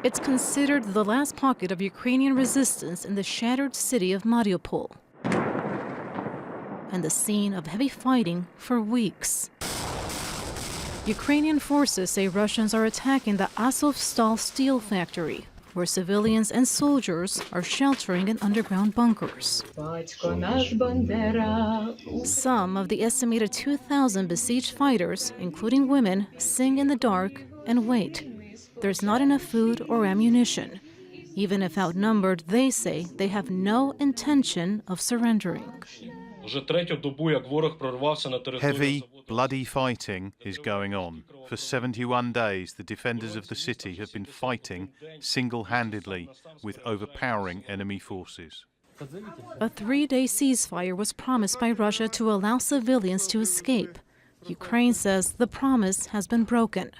It's considered the last pocket of Ukrainian resistance in the shattered city of Mariupol, and the scene of heavy fighting for weeks. Ukrainian forces say Russians are attacking the AZOV steel factory, where civilians and soldiers are sheltering in underground bunkers. Some of the estimated 2,000 besieged fighters, including women, sing in the dark and wait. There's not enough food or ammunition. Even if outnumbered, they say they have no intention of surrendering. Heavy, bloody fighting is going on. For 71 days, the defenders of the city have been fighting single-handedly with overpowering enemy forces. A 3-day ceasefire was promised by Russia to allow civilians to escape. Ukraine says the promise has been broken.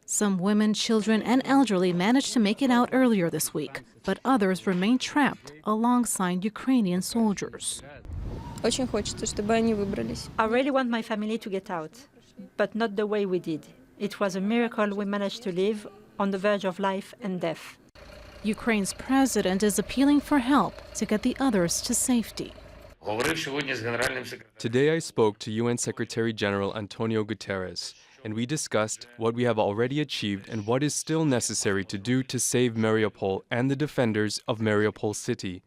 Some women, children, and elderly managed to make it out earlier this week, but others remain trapped alongside Ukrainian soldiers. I really want my family to get out, but not the way we did. It was a miracle we managed to live on the verge of life and death. Ukraine's president is appealing for help to get the others to safety. Today I spoke to UN Secretary General Antonio Guterres, and we discussed what we have already achieved and what is still necessary to do to save Mariupol and the defenders of Mariupol city.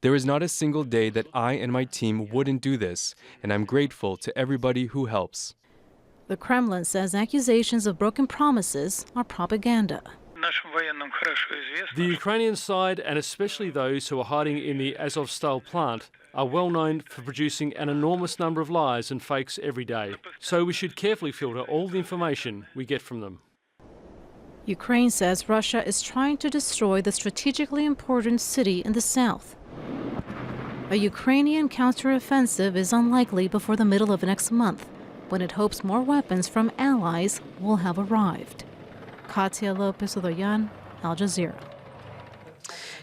There is not a single day that I and my team wouldn't do this, and I'm grateful to everybody who helps. The Kremlin says accusations of broken promises are propaganda. The Ukrainian side, and especially those who are hiding in the Azov plant, are well known for producing an enormous number of lies and fakes every day. So we should carefully filter all the information we get from them. Ukraine says Russia is trying to destroy the strategically important city in the south. A Ukrainian counteroffensive is unlikely before the middle of next month, when it hopes more weapons from allies will have arrived. Katia, Lopez-Hodayan, Al Jazeera.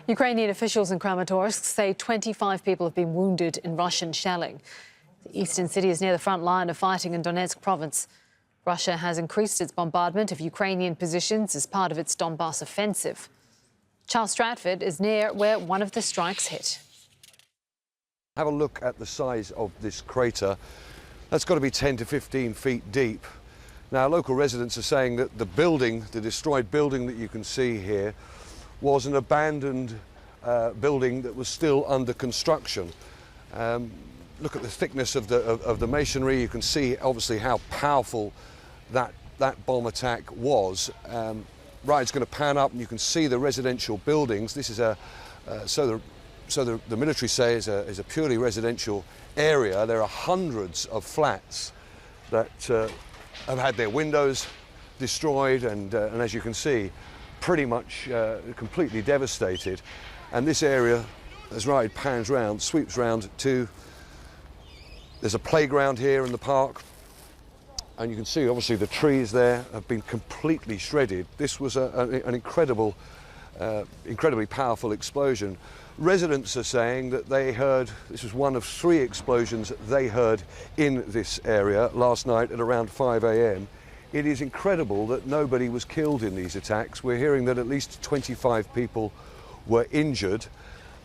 Ukrainian officials in Kramatorsk say 25 people have been wounded in Russian shelling. The eastern city is near the front line of fighting in Donetsk province. Russia has increased its bombardment of Ukrainian positions as part of its Donbass offensive. Charles Stratford is near where one of the strikes hit. Have a look at the size of this crater. That's got to be 10 to 15 feet deep. Now, local residents are saying that the building, the destroyed building that you can see here, was an abandoned building that was still under construction. Look at the thickness of the masonry. You can see obviously how powerful that bomb attack was. Right, it's going to pan up and you can see the residential buildings. This is so the military say is a purely residential area. There are hundreds of flats that have had their windows destroyed and as you can see, pretty much completely devastated. And this area, as Ride pans round, sweeps round to, there's a playground here in the park, and you can see obviously the trees there have been completely shredded. This was an incredibly powerful explosion. Residents are saying that they heard, this was one of 3 explosions they heard in this area last night at around 5 a.m. It is incredible that nobody was killed in these attacks. We're hearing that at least 25 people were injured.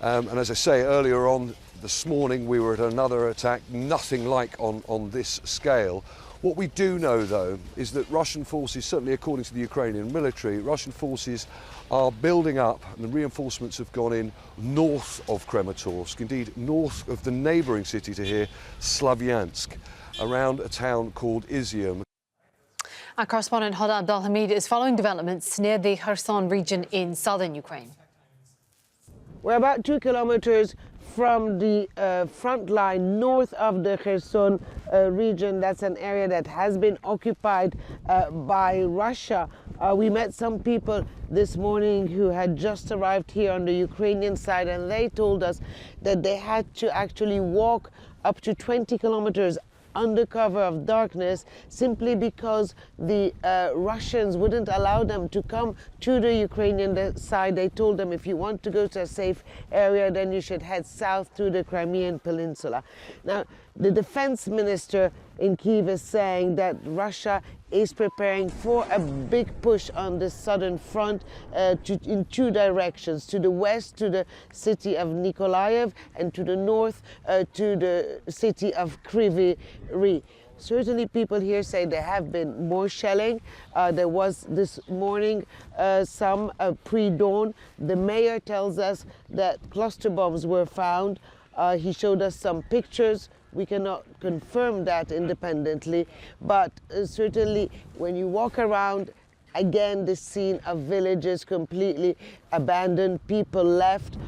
And as I say, earlier on this morning, we were at another attack, nothing like on this scale. What we do know, though, is that Russian forces, certainly according to the Ukrainian military, Russian forces are building up, and the reinforcements have gone in north of Kramatorsk, indeed north of the neighbouring city to here, Slavyansk, around a town called Izium. Our correspondent HODA ABDEL-HAMID is following developments near the Kherson region in southern Ukraine. We're about 2 kilometers from the front line north of the Kherson region. That's an area that has been occupied by Russia. We met some people this morning who had just arrived here on the Ukrainian side, and they told us that they had to actually walk up to 20 kilometers under cover of darkness simply because the Russians wouldn't allow them to come to the Ukrainian side. They told them if you want to go to a safe area, then you should head south through the Crimean Peninsula. Now, the defense minister in Kyiv is saying that Russia is preparing for a big push on the southern front in two directions, to the west to the city of Nikolaev and to the north to the city of Kryvyi Rih. Certainly people here say there have been more shelling. There was this morning some pre-dawn. The mayor tells us that cluster bombs were found. He showed us some pictures. We cannot confirm that independently, but certainly when you walk around, again, the scene of villages completely abandoned, people left.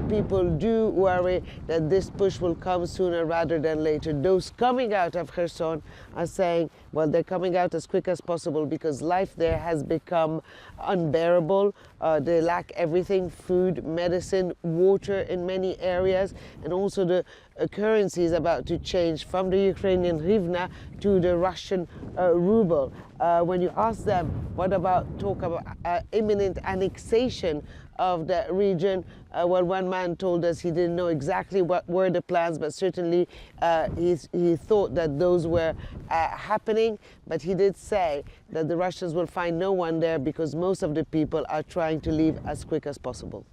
People do worry that this push will come sooner rather than later. Those coming out of Kherson are saying, well, they're coming out as quick as possible because life there has become unbearable. They lack everything: food, medicine, water in many areas, and also the currency is about to change from the Ukrainian hryvnia to the Russian ruble. When you ask them, what about talk about imminent annexation of that region? Well, one man told us he didn't know exactly what were the plans, but certainly he thought that those were happening. But he did say that the Russians will find no one there because most of the people are trying to leave as quick as possible.